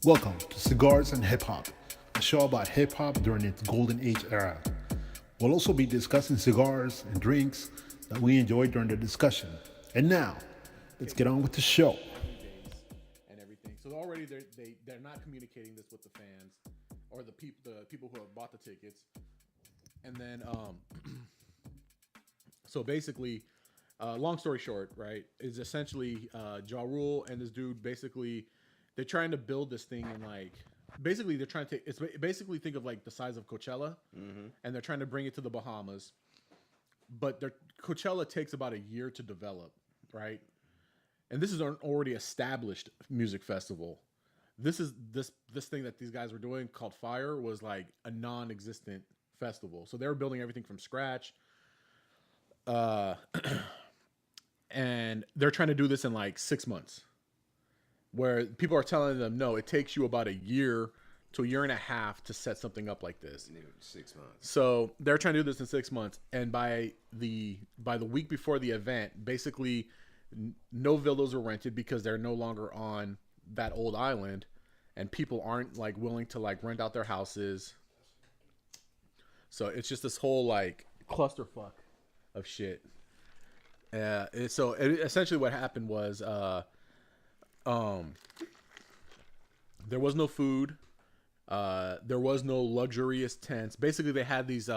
Welcome to Cigars and Hip Hop, a show about hip hop during its golden age era. We'll also be discussing cigars and drinks that we enjoyed during the discussion. And now, let's get on with the show. And everything. So already they're not communicating this with the fans or the people who have bought the tickets. And then so basically, long story short, right, is essentially Ja Rule and this dude basically they're trying to build this thing in like basically they're trying to take it's basically think of like the size of Coachella, and they're trying to bring it to the Bahamas. But their Coachella takes about a year to develop, right? And this is an already established music festival. This thing that these guys were doing called Fyre was like a non-existent festival. So they were building everything from scratch. Uh, and they're trying to do this in like 6 months. Where people are telling them, no, it takes you about a year to a year and a half to set something up like this. 6 months. So they're trying to do this in 6 months, and by the week before the event, basically no villas are rented because they're no longer on that old island, and people aren't like willing to like rent out their houses. So it's just this whole like clusterfuck of shit. Essentially what happened was there was no food. There was no luxurious tents. Basically, they had these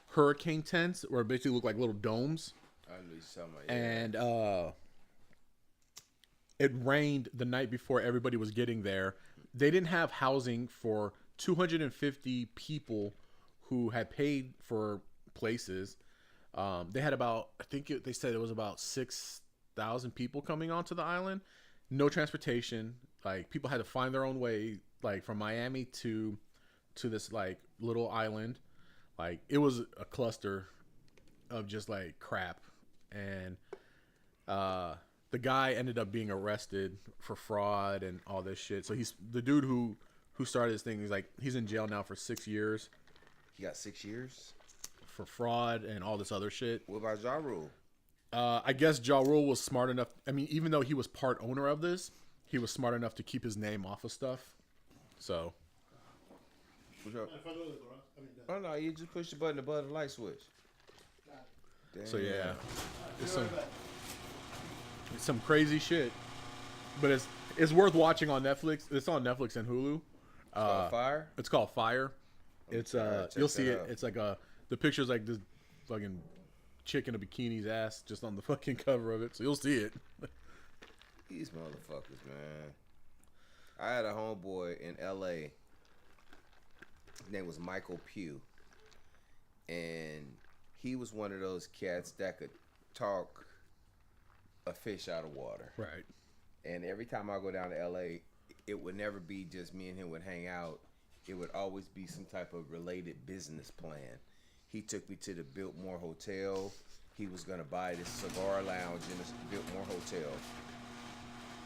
hurricane tents where it basically looked like little domes. I know you're talking about, yeah. And it rained the night before everybody was getting there. They didn't have housing for 250 people who had paid for places. They had about, they said it was about 6,000 people coming onto the island. No transportation. Like people had to find their own way, like from Miami to this like little island. Like it was a cluster of just like crap. And the guy ended up being arrested for fraud and all this shit. So he's the dude who started this thing. He's in jail now for 6 years. He got 6 years for fraud and all this other shit. What about Ja Rule? I guess Ja Rule was smart enough. I mean, even though he was part owner of this, he was smart enough to keep his name off of stuff. So. Oh no, you just push the button above the light switch. Damn. So yeah, it's some crazy shit, but it's worth watching on Netflix. It's on Netflix and Hulu. It's called Fyre. It's called Fyre. It's you'll see it. out. It's like the picture's like this fucking chick in a bikini's ass just on the fucking cover of it. So you'll see it. These motherfuckers, man. I had a homeboy in L.A. His name was Michael Pugh, and he was one of those cats that could talk a fish out of water. Right. And every time I go down to L.A., it would never be just me and him would hang out. It would always be some type of related business plan. He took me to the Biltmore Hotel. He was going to buy this cigar lounge in the Biltmore Hotel.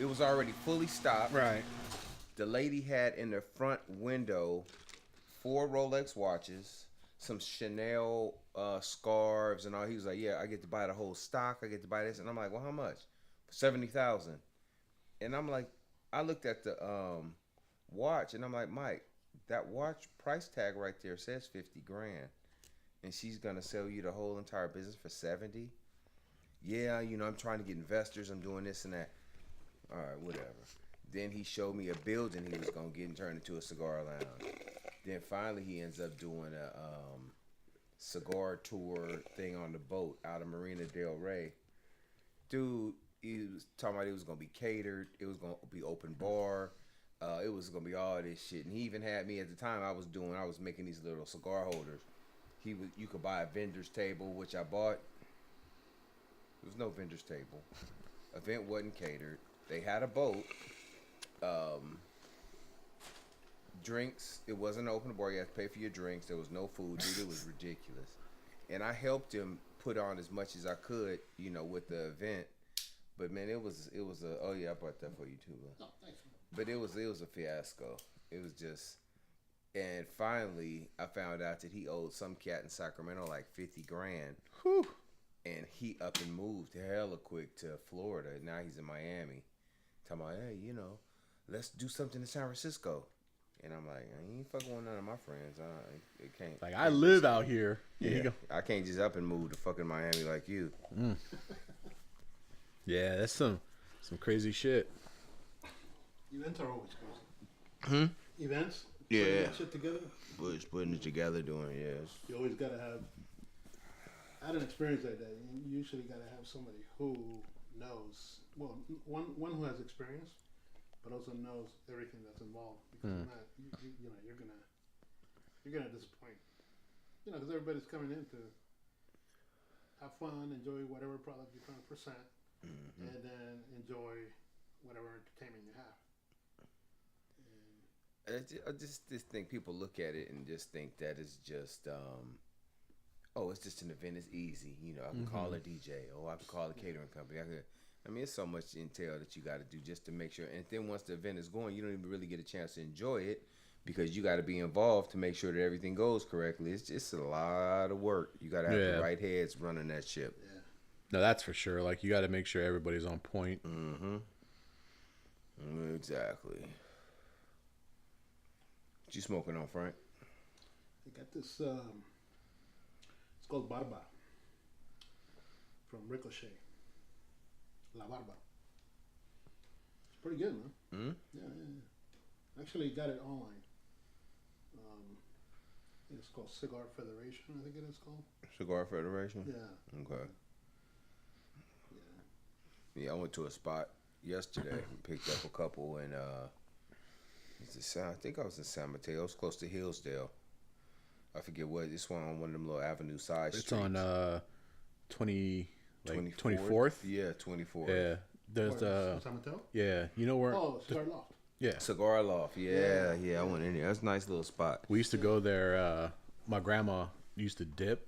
It was already fully stocked. Right. The lady had in the front window 4 Rolex watches, some Chanel scarves, and all. He was like, "Yeah, I get to buy the whole stock. I get to buy this." And I'm like, "Well, how much?" $70,000. And I'm like, I looked at the watch, and I'm like, "Mike, that watch price tag right there says 50 grand, and she's gonna sell you the whole entire business for 70. Yeah, I'm trying to get investors. I'm doing this and that. All right, whatever." Then he showed me a building he was gonna get and turn into a cigar lounge. Then finally he ends up doing a cigar tour thing on the boat out of Marina Del Rey. Dude, he was talking about it was gonna be catered. It was gonna be open bar. It was gonna be all this shit, and he even had me at the time. I was making these little cigar holders. You could buy a vendor's table, which I bought. There was no vendor's table. Event wasn't catered. They had a boat. Drinks. It wasn't an open bar. You had to pay for your drinks. There was no food. Dude, it was ridiculous. And I helped him put on as much as I could, with the event. But man, it was a. Oh yeah, I brought that for you too, bro. No, thanks. But it was a fiasco. It was just, and finally I found out that he owed some cat in Sacramento like 50 grand. Whew. And he up and moved hella quick to Florida. Now he's in Miami. Talking about, hey, let's do something in San Francisco. And I'm like, I ain't fucking with none of my friends. It can't. Like, I live out here. Here you Yeah, go. I can't just up and move to fucking Miami like you. Yeah, that's some crazy shit. Events are always crazy. Events? Yeah. Putting that shit together? Just putting it together, doing You always gotta have. I had an experience like that. You usually gotta have somebody who knows. Well, one who has experience, but also knows everything that's involved. Because if not, you know, you're gonna disappoint. You know, because everybody's coming in to have fun, enjoy whatever product you're trying to present, and then enjoy whatever entertainment you have. I just think people look at it and just think that it's just, oh, it's just an event. It's easy. You know, I can call a DJ. Oh, I can call a catering company. I mean, it's so much intel that you got to do just to make sure. And then once the event is going, you don't even really get a chance to enjoy it because you got to be involved to make sure that everything goes correctly. It's just a lot of work. You got to have the right heads running that ship. Yeah. No, that's for sure. Like, you got to make sure everybody's on point. Exactly. What you smoking on, Frank? I got this. It's called Barba from Ricochet. La Barba. It's pretty good, man. Yeah. Actually, got it online. It's called Cigar Federation, I think it is called. Cigar Federation? Yeah. Okay. Yeah, I went to a spot yesterday and picked up a couple and I think I was in San Mateo. It's close to Hillsdale. I forget what. This one on one of them little avenue side streets. It's on 24th? Yeah, 24th. Yeah. There's San Mateo? yeah, you know where? Oh, Cigar Loft. Yeah. Cigar Loft. Yeah, I went in there. That's a nice little spot. We used to go there. My grandma used to dip.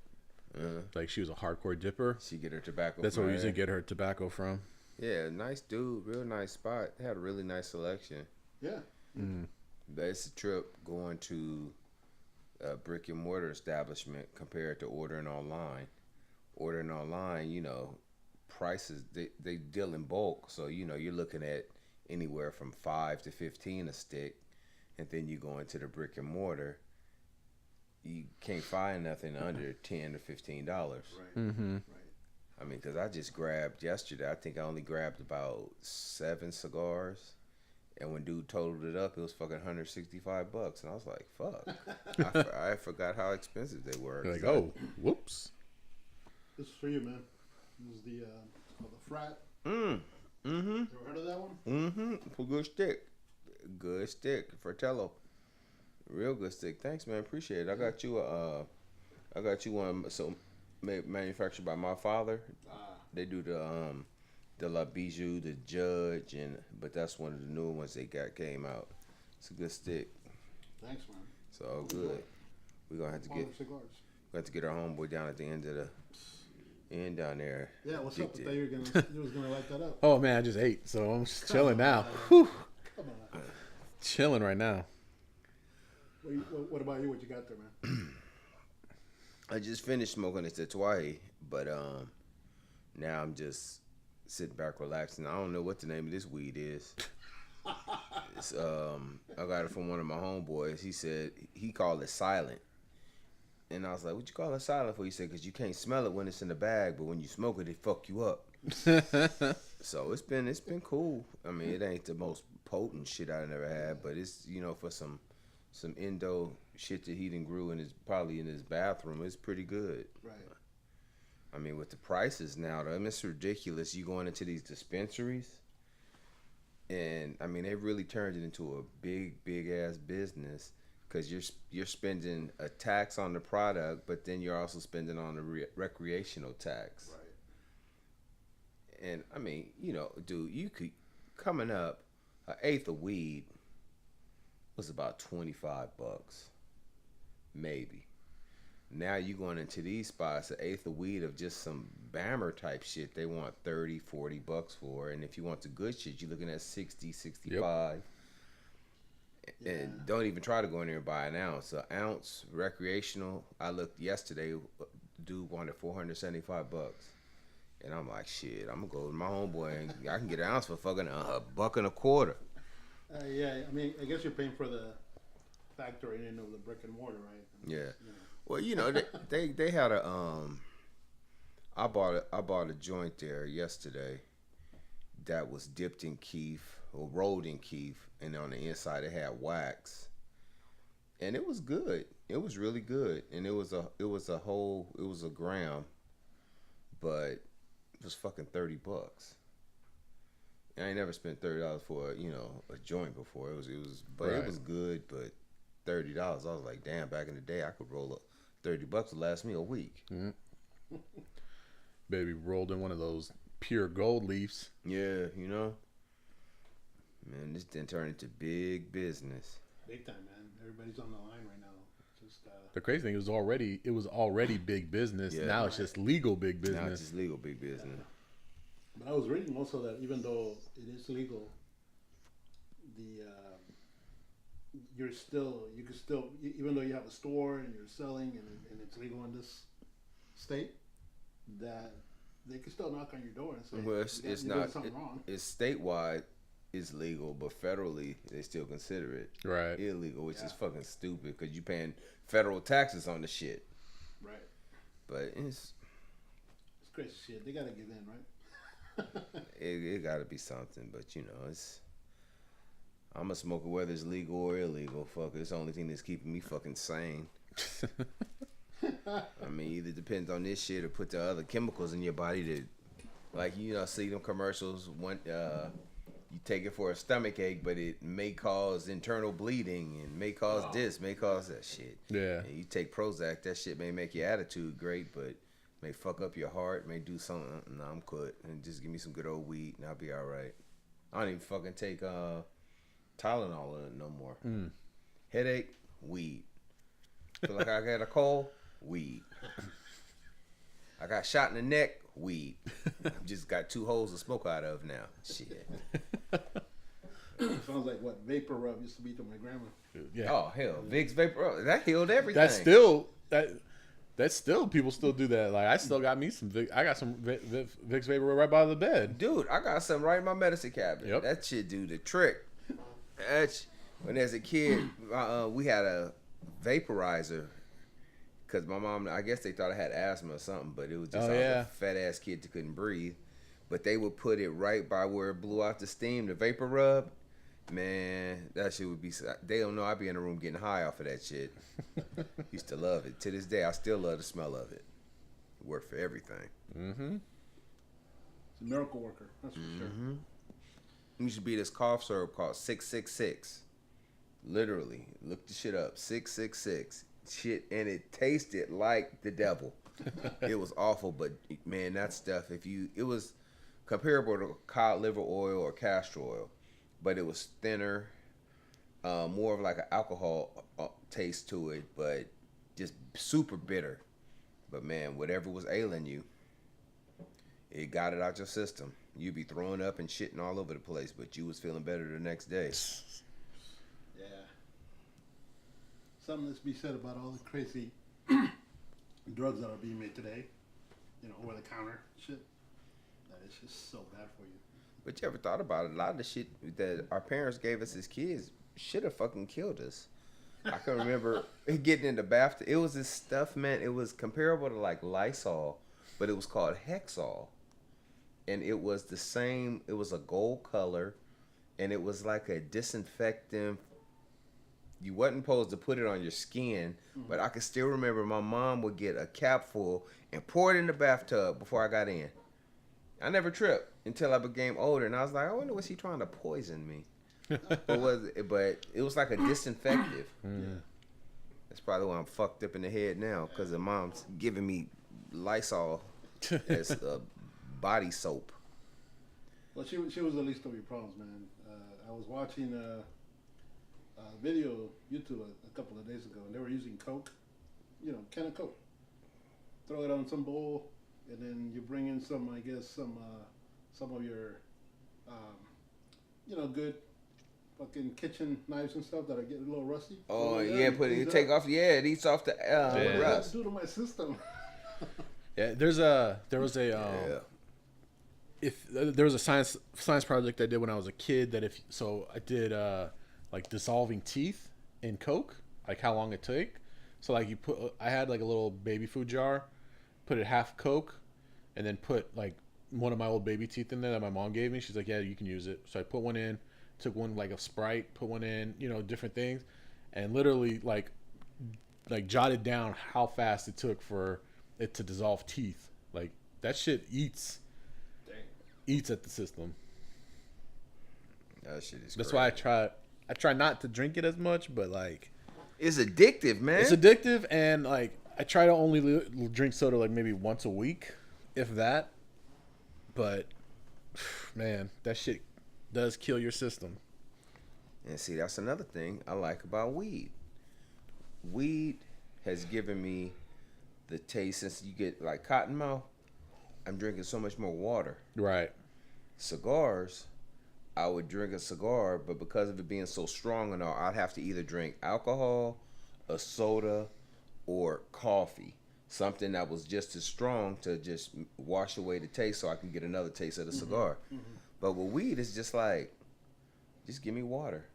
Like, she was a hardcore dipper. She get her tobacco. That's where we used to get her tobacco from. Yeah, nice dude. Real nice spot. They had a really nice selection. Yeah. But it's a trip going to a brick and mortar establishment compared to ordering online. Ordering online, you know, prices, they deal in bulk. So, you know, you're looking at anywhere from $5 to $15 a stick. And then you go into the brick and mortar, you can't find nothing under $10 to $15. Right. Right. I mean, because I just grabbed yesterday, I think I only grabbed about 7 cigars. And when dude totaled it up, it was fucking $165. And I was like, fuck. I forgot how expensive they were. You're like, oh, whoops. This is for you, man. This is it's called the Frat. Mm-hmm. You ever heard of that one? Good stick. Good stick. Fratello. Real good stick. Thanks, man. Appreciate it. I got you one manufactured by my father. They do the La Bijou, the Judge, but that's one of the new ones they came out. It's a good stick. Thanks, man. It's all good. We're gonna have to get our homeboy down at the end of the end down there. Yeah, what's up? I thought you was gonna light that up. Oh, man, I just ate, so I'm just chilling now. Whew. Come on. Chilling right now. What about you? What you got there, man? I just finished smoking it twice, but now I'm just sitting back relaxing. I don't know what the name of this weed is. It's, I got it from one of my homeboys. He said he called it silent. And I was like, what you call it silent for? He said, because you can't smell it when it's in the bag, but when you smoke it, it fuck you up. So it's been cool. I mean, it ain't the most potent shit I never had, but it's, you know, for some endo shit that he done grew probably in his bathroom, it's pretty good. Right. I mean, with the prices now, though, I mean, it's ridiculous. You going into these dispensaries, and I mean, they really turned it into a big ass business. Because you're spending a tax on the product, but then you're also spending on the recreational tax. Right. And I mean, you know, dude, you could coming up, an eighth of weed was about $25, maybe. Now you going into these spots, an eighth of weed of just some Bammer type shit, they want $30-$40 for, and if you want the good shit, you're looking at $60-$65. Yep. Yeah. And don't even try to go in there and buy an ounce. An ounce recreational. I looked yesterday. Dude wanted $475, and I'm like, shit. I'm gonna go with my homeboy and I can get an ounce for fucking $1.25. Yeah, I mean, I guess you're paying for the factory in of the brick and mortar, right? Yeah. You know. Well, they had a I bought a joint there yesterday that was dipped in keef or rolled in keef, and on the inside it had wax, and it was good. It was really good, and it was a gram, but it was fucking $30. I ain't never spent $30 for a joint before. It was but Right. it was good, but $30. I was like, damn. Back in the day, I could roll up $30 to last me a week. Baby rolled in one of those pure gold leafs. Yeah, man, this didn't turn into big business. Big time, man. Everybody's on the line right now. Just The crazy thing, it was already big business. Yeah. Now it's just legal big Now it's business. just legal big business. But I was reading also that even though it is legal, the you can still even though you have a store and you're selling and it's legal in this state, that they can still knock on your door and say, Well, it's you're not. doing something wrong. It's statewide. It's legal, but federally they still consider it Right. illegal, which is fucking stupid because you paying federal taxes on the shit. Right. But it's Crazy shit. They gotta give in, right? it got to be something. But it's. I'm a smoker whether it's legal or illegal. Fuck it. It's the only thing that's keeping me fucking sane. I mean, either depends on this shit or put the other chemicals in your body that, like, see them commercials. You take it for a stomach ache, but it may cause internal bleeding and may cause this, may cause that shit. Yeah. And you take Prozac, that shit may make your attitude great, but may fuck up your heart, may do something. No, I'm good. And just give me some good old weed and I'll be all right. I don't even fucking take Tylenol no more. Headache, weed. Feel like I got a cold, weed. I got shot in the neck, weed. Just got 2 holes to smoke out of now. Shit. Sounds like what vapor rub used to be to my grandma. Yeah. Oh hell, Vicks Vapor, that healed everything. That's still people still do that. Like I still got me some I got some Vicks Vapor right by the bed. Dude, I got some right in my medicine cabinet. Yep. That shit do the trick. When as a kid, we had a vaporizer because my mom, I guess they thought I had asthma or something, but it was just I was a fat ass kid that couldn't breathe. But they would put it right by where it blew out the steam, the vapor rub. Man, that shit would be. They don't know I'd be in the room getting high off of that shit. Used to love it. To this day, I still love the smell of it. It worked for everything. Mm-hmm. It's a miracle worker, that's for sure. There used to be this cough syrup called 666. Literally, look the shit up. 666. Shit, and it tasted like the devil. It was awful, but man, that stuff. It was comparable to cod liver oil or castor oil, but it was thinner, more of like an alcohol taste to it, but just super bitter. But man, whatever was ailing you, it got it out your system. You'd be throwing up and shitting all over the place, but you was feeling better the next day. Yeah. Something to be said about all the crazy drugs that are being made today. Over the counter shit. That is just so bad for you. But you ever thought about it? A lot of the shit that our parents gave us as kids should have fucking killed us. I can remember getting in the bath. It was this stuff, man. It was comparable to like Lysol, but it was called Hexol. And it was the same. It was a gold color, and it was like a disinfectant. You wasn't supposed to put it on your skin, but I can still remember my mom would get a cap full and pour it in the bathtub before I got in. I never tripped until I became older, and I was like, I wonder was she trying to poison me? But it was like a disinfectant. That's probably why I'm fucked up in the head now, because the mom's giving me Lysol as body soap. Well, she was the least of your problems, man. I was watching a video YouTube a couple of days ago, and they were using Coke, can of Coke. Throw it on some bowl, and then you bring in some of your, good fucking kitchen knives and stuff that are getting a little rusty. Oh yeah, take off. Yeah, it eats off the rust. Do to my system. Yeah, there was a if there was a science project I did when I was a kid that I did like dissolving teeth in Coke, like how long it took. So like I had like a little baby food jar, put it half Coke, and then put like one of my old baby teeth in there that my mom gave me. She's like, yeah, you can use it. So I put one in, took one like a Sprite, put one in, different things, and literally like jotted down how fast it took for it to dissolve teeth. Like that shit eats at the system. That shit is. That's crazy. why I try not to drink it as much, but like it's addictive, man. it's addictive, and like I try to only drink soda like maybe once a week, if that. But man, that shit does kill your system. And see, that's another thing I like about weed. Weed has given me the taste. Since you get like cottonmouth, I'm drinking so much more water. Right. Cigars, I would drink a cigar, but because of it being so strong and all, I'd have to either drink alcohol, a soda, or coffee. Something that was just as strong to just wash away the taste so I can get another taste of the cigar. Mm-hmm. But with weed, it's just like, just give me water.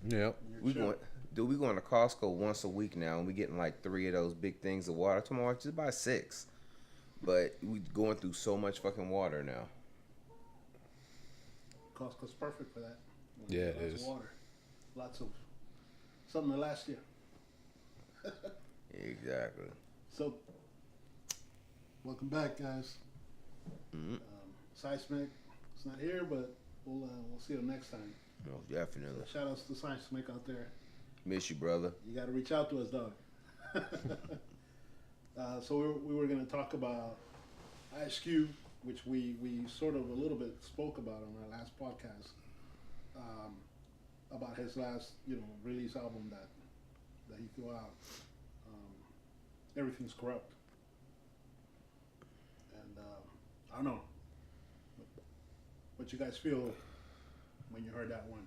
Yep. We going to Costco once a week now, and we getting like 3 of those big things of water. Tomorrow, just buy 6. But we going through so much fucking water now. Costco's perfect for that. Yeah, it is. Water. Lots of something to last you. Exactly. So, welcome back, guys. Mm-hmm. Seismic is not here, but we'll see him next time. No, definitely. So shout outs to Seismic out there. Miss you, brother. You got to reach out to us, dog. So we were going to talk about Ice Cube, which we sort of a little bit spoke about on our last podcast, about his last release album that he threw out. Everything's Corrupt, and I don't know what you guys feel when you heard that one.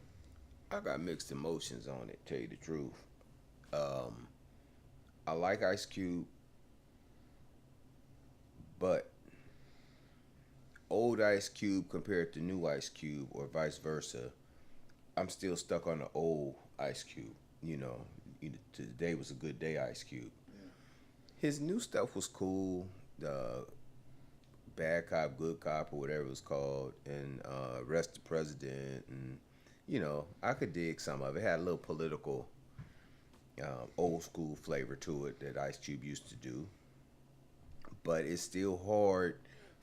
I got mixed emotions on it, tell you the truth. I like Ice Cube, but old Ice Cube compared to new Ice Cube or vice versa, I'm still stuck on the old Ice Cube. Today was a good day, Ice Cube. Yeah. His new stuff was cool. The Bad Cop, Good Cop, or whatever it was called, and Arrest the President, and I could dig some of it. It had a little political, old school flavor to it that Ice Cube used to do. But it's still hard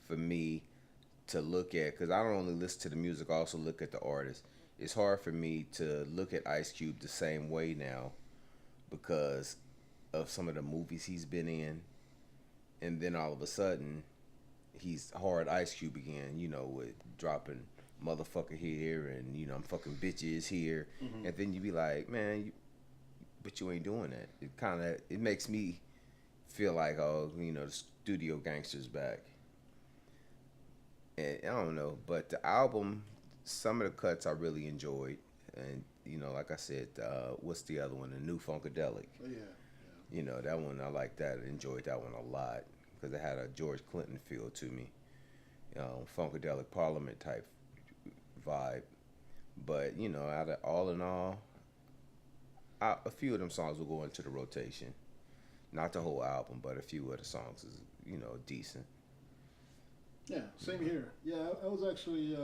for me to look at, because I don't only listen to the music, I also look at the artist. It's hard for me to look at Ice Cube the same way now because of some of the movies he's been in. And then all of a sudden, he's hard Ice Cube again, with dropping motherfucker here and, I'm fucking bitches here. Mm-hmm. And then you be like, man, but you ain't doing that. It makes me feel like, the studio gangster's back. And I don't know, but the album, some of the cuts I really enjoyed. And, like I said, what's the other one? The New Funkadelic. Oh, yeah. That one, I like that. I enjoyed that one a lot because it had a George Clinton feel to me. Funkadelic Parliament type vibe. But, all in all, a few of them songs will go into the rotation. Not the whole album, but a few of the songs is, decent. Yeah, same here. Yeah, I was actually,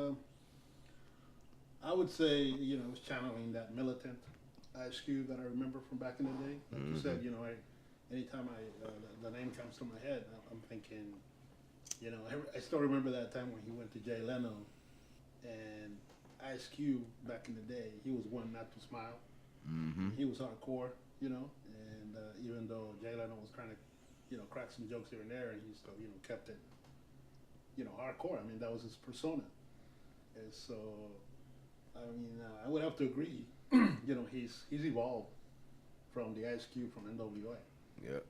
I would say, it was channeling that militant Ice Cube that I remember from back in the day. Like you said, anytime the name comes to my head, I'm thinking, I still remember that time when he went to Jay Leno, and Ice Cube back in the day, he was one not to smile. Mm-hmm. He was hardcore, and even though Jay Leno was trying to, crack some jokes here and there, and he still, kept it, hardcore. I mean, that was his persona. And so, I would have to agree, he's evolved from the Ice Cube from NWA. Yep.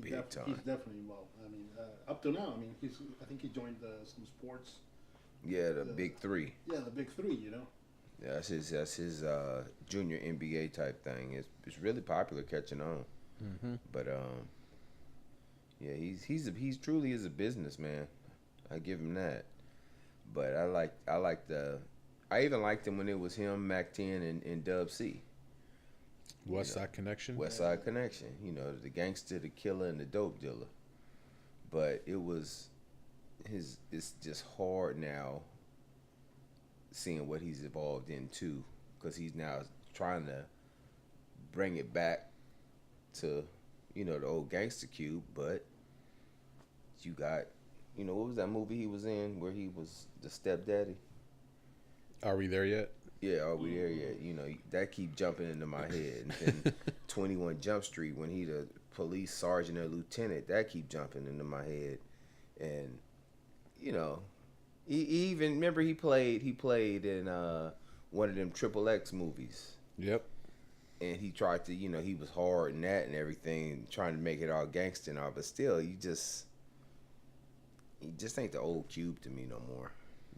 He's definitely involved. I mean, up to now, I think he joined some sports. Yeah, the Big Three. Yeah, the Big Three. Yeah, that's his junior NBA type thing. It's really popular, catching on. Mm-hmm. But yeah, he's truly is a businessman. I give him that. But I even liked him when it was him, Mac 10, and Dub C. West Side Connection. West Side Connection. You know, the gangster, the killer, and the dope dealer. But it was it's just hard now seeing what he's evolved into, because he's now trying to bring it back to, you know, the old gangster cube. But you got, you know, what was that movie he was in where he was the stepdaddy? Are we there yet? Yeah, are we there yet? You know, that keep jumping into my head. And then 21 Jump Street, when he the police sergeant or lieutenant, that keep jumping into my head. And, you know, he even, remember he played in one of them Triple X movies. Yep. And he tried to, you know, he was hard in that and everything, trying to make it all gangster and all, but still, he just ain't the old Cube to me no more.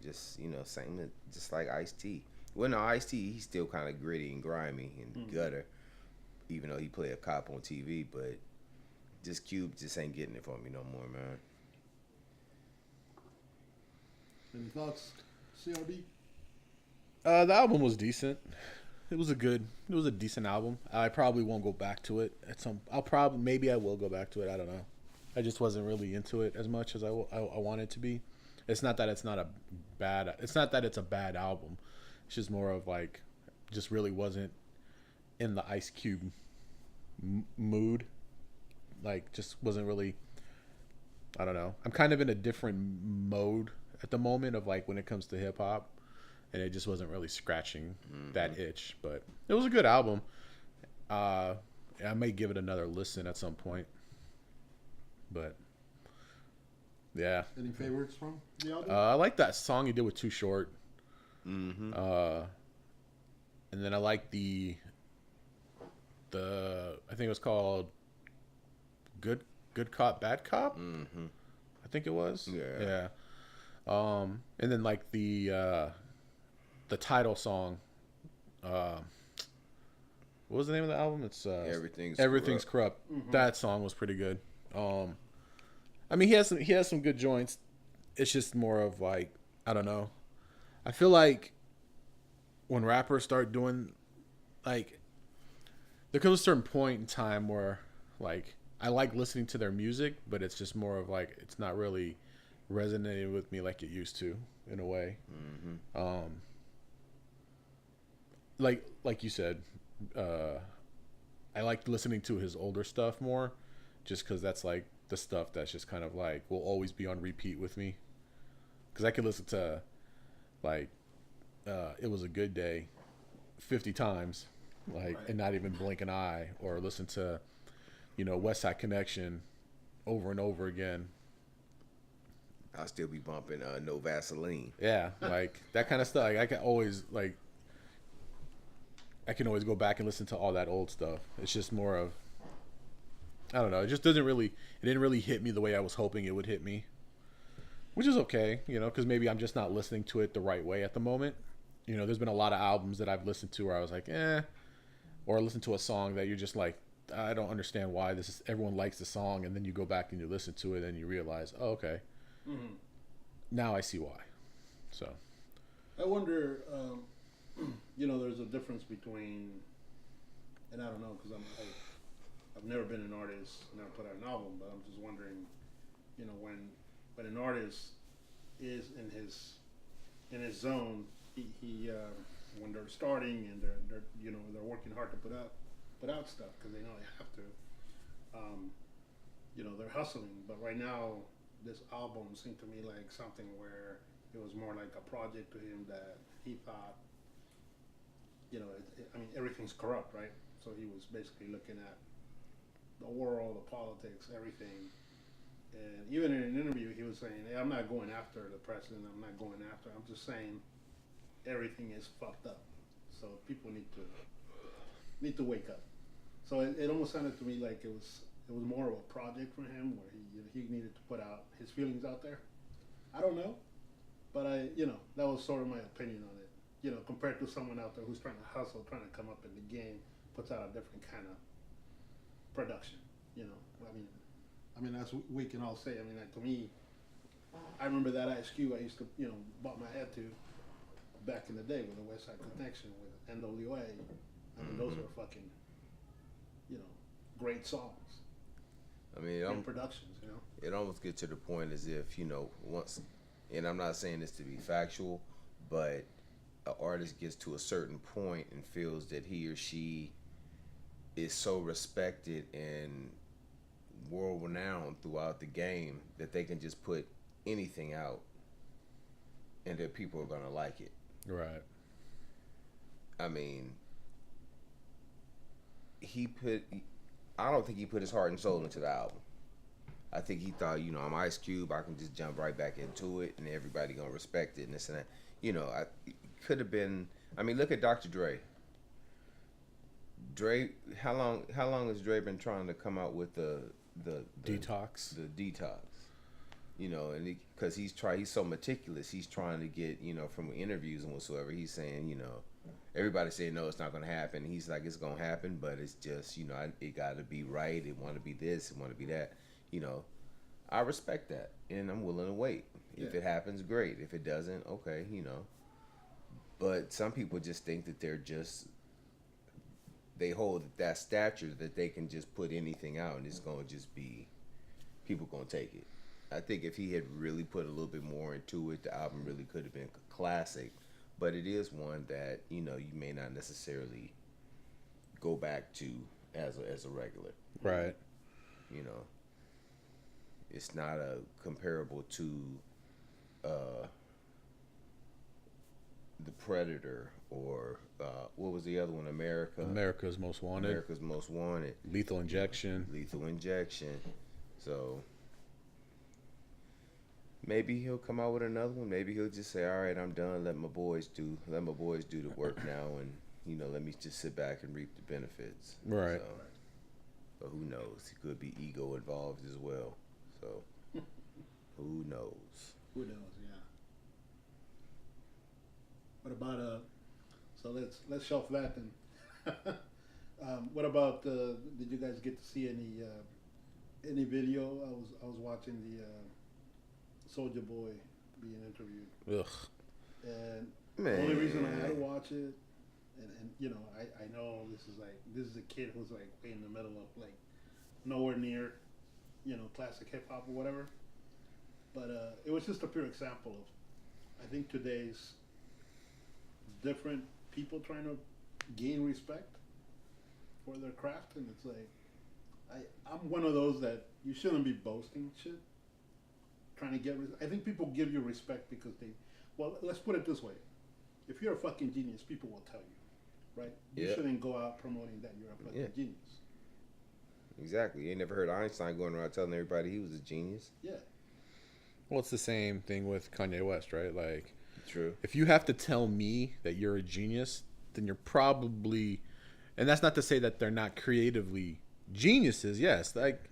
Just, you know, same, just like Ice-T. Well, no, Ice-T, he's still kind of gritty and grimy and gutter, even though he play a cop on TV, but just Cube just ain't getting it for me no more, man. Any thoughts, CRB? The album was decent. It was a decent album. I probably won't go back to it maybe I will go back to it. I don't know. I just wasn't really into it as much as I wanted to be. It's not that it's a bad album. It's just more of like, just really wasn't in the Ice Cube mood. Like, just wasn't really, I don't know. I'm kind of in a different mode at the moment of like when it comes to hip hop, and it just wasn't really scratching that itch. But it was a good album. I may give it another listen at some point. But yeah. Any favorites from the album? I like that song he did with Too Short. Mm-hmm. And then I like the I think it was called Good Cop, Bad Cop. Mm-hmm. I think it was. Yeah. And then like the title song. What was the name of the album? It's Everything's Corrupt. Mm-hmm. That song was pretty good. I mean, he has some good joints. It's just more of like, I don't know. I feel like when rappers start doing, like, there comes a certain point in time where, like, I like listening to their music, but it's just more of like, it's not really resonating with me like it used to, in a way. Mm-hmm. Like you said, I like listening to his older stuff more, just because that's like the stuff that's just kind of like will always be on repeat with me. Because I could listen to like It Was a Good Day 50 times, like, and not even blink an eye, or listen to, you know, West Side Connection over and over again. I'll still be bumping No Vaseline. Yeah, like that kind of stuff. Like, I can always go back and listen to all that old stuff. It's just more of, I don't know. It didn't really hit me the way I was hoping it would hit me, which is okay, you know, because maybe I'm just not listening to it the right way at the moment. You know, there's been a lot of albums that I've listened to where I was like, or listen to a song that you're just like, I don't understand why everyone likes the song, and then you go back and you listen to it and you realize, oh, okay, now I see why. So, I wonder, you know, there's a difference between, and I don't know, because I've never been an artist, never put out an album, but I'm just wondering, you know, when an artist is in his zone, he when they're starting and they're you know, they're working hard to put out stuff because they know they have to, you know, they're hustling. But right now, this album seemed to me like something where it was more like a project to him that he thought, you know, I mean, everything's corrupt, right? So he was basically looking at the world, the politics, everything. And even in an interview, he was saying, hey, I'm not going after the president. I'm just saying everything is fucked up. So people need to wake up. So it almost sounded to me like it was more of a project for him where he needed to put out his feelings out there. I don't know, but that was sort of my opinion on it. You know, compared to someone out there who's trying to hustle, trying to come up in the game, puts out a different kind of production. You know, I mean, as we can all say, I mean, like, to me, I remember that Ice Cube I used to, bump my head to back in the day with the West Side Connection with NWA. I mean, those were fucking, great songs. I mean, Great productions, it almost gets to the point as if, once, and I'm not saying this to be factual, but an artist gets to a certain point and feels that he or she is so respected and world renowned throughout the game that they can just put anything out and that people are gonna like it. Right. I mean, I don't think he put his heart and soul into the album. I think he thought, I'm Ice Cube, I can just jump right back into it and everybody gonna respect it and this and that. It could have been. I mean, look at Dr. Dre. How long has Dre been trying to come out with the Detox? The detox. And because he's so meticulous, he's trying to get, from interviews and whatsoever, he's saying, everybody saying no, it's not going to happen. He's like, it's going to happen, but it's just, it got to be right. It want to be this, it want to be that. I respect that, and I'm willing to wait. If it happens, great. If it doesn't, okay, But some people just think that they hold that stature that they can just put anything out, and it's going to just be, people going to take it. I think if he had really put a little bit more into it, the album really could have been a classic. But it is one that, you may not necessarily go back to as a regular. Right. It's not comparable to The Predator or what was the other one? America's Most Wanted. America's Most Wanted. Lethal Injection. So maybe he'll come out with another one. Maybe he'll just say, "All right, I'm done. Let my boys do the work now, and let me just sit back and reap the benefits." Right. So, but who knows? He could be ego involved as well. So who knows? Who knows? Yeah. What about So let's shelf that then. What about? Did you guys get to see any video? I was watching the Soulja Boy being interviewed. Ugh. And Man. the only reason I had to watch it, and I know this is a kid who's like way in the middle of like nowhere near, classic hip hop or whatever. But it was just a pure example of, I think, today's different people trying to gain respect for their craft, and it's like I'm one of those that you shouldn't be boasting shit. Trying to get, I think people give you respect because let's put it this way: if you're a fucking genius, people will tell you, right? You shouldn't go out promoting that you're a fucking genius. Exactly. You ain't never heard Einstein going around telling everybody he was a genius. Yeah. Well, it's the same thing with Kanye West, right? Like, true. If you have to tell me that you're a genius, then you're probably, and that's not to say that they're not creatively geniuses. Yes, like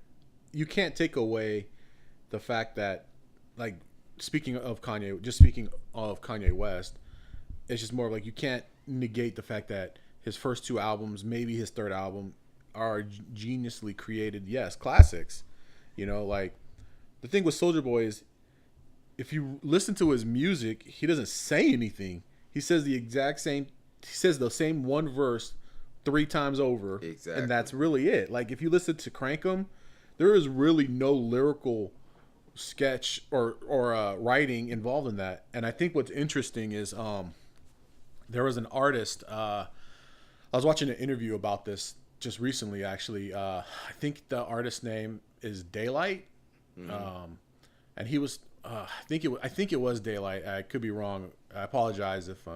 you can't take away the fact that, like, speaking of Kanye West, it's just more like you can't negate the fact that his first two albums, maybe his third album, are geniusly created. Yes, classics. Like the thing with Soulja Boy is, if you listen to his music, he doesn't say anything. He says the exact same. He says the same one verse 3 times over, exactly, and that's really it. Like if you listen to Crank 'Em, there is really no lyrical sketch or writing involved in that. And I think what's interesting is there was an artist. I was watching an interview about this just recently, actually. I think the artist's name is Daylight, and he was. I think it was Daylight. I could be wrong. I apologize if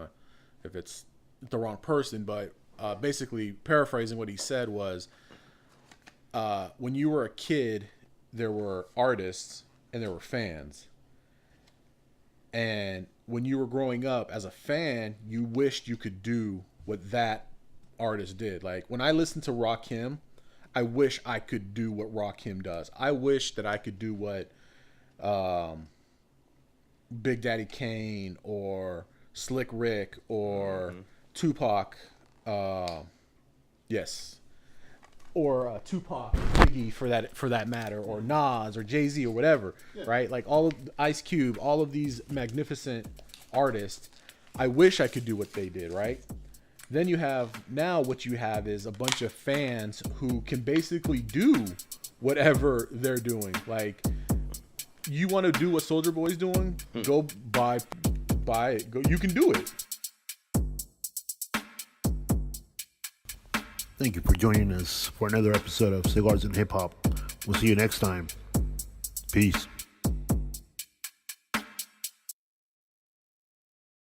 it's the wrong person. But basically, paraphrasing what he said was, when you were a kid, there were artists and there were fans. And when you were growing up as a fan, you wished you could do what that artist did. Like when I listen to Rakim, I wish I could do what Rakim does. I wish that I could do what Big Daddy Kane or Slick Rick or Tupac, yes, or Tupac, Biggie for that matter, or Nas or Jay-Z or whatever, right? Like all of Ice Cube, all of these magnificent artists. I wish I could do what they did, right? Then what you have is a bunch of fans who can basically do whatever they're doing. Like, you want to do what Soulja Boy's doing? Go buy it. Go, you can do it. Thank you for joining us for another episode of Cigars and Hip Hop. We'll see you next time. Peace.